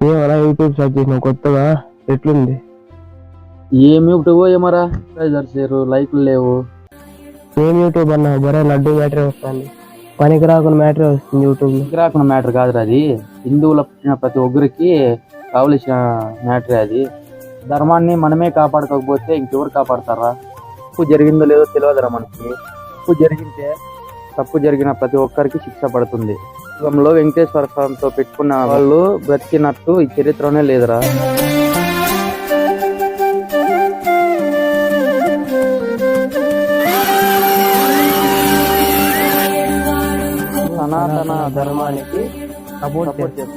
ఏమరా YouTube start చేసినావు కొత్తగా, ఎట్లుంది? ఏం యూట్యూబ్ ఏమరా, సబ్స్క్రైబర్స్ లైక్లు లేవు. ఏం యూట్యూబ్ అన్నా, బరే లడ్డు మ్యాటరే వస్తుంది. పనికి రాకుండా మ్యాటరే వస్తుంది యూట్యూబ్ లో. పనికి రాకుండా మ్యాటర్ కాదురా అది, హిందువుల పుట్టిన ప్రతి ఒక్కరికి కావలసిన మ్యాటరే అది. ధర్మాన్ని మనమే కాపాడుకోకపోతే ఇంకెవరు కాపాడతారా? తప్పు జరిగిందో లేదో తెలియదురా మనకి. తప్పు జరిగిన ప్రతి ఒక్కరికి శిక్ష పడుతుంది. యుగంలో వెంకటేశ్వర స్వామితో పెట్టుకున్న వాళ్ళు బ్రతికినట్టు ఈ చరిత్రనే లేదురా. సనాతన ధర్మానికి సపోర్ట్ చేస్తాం.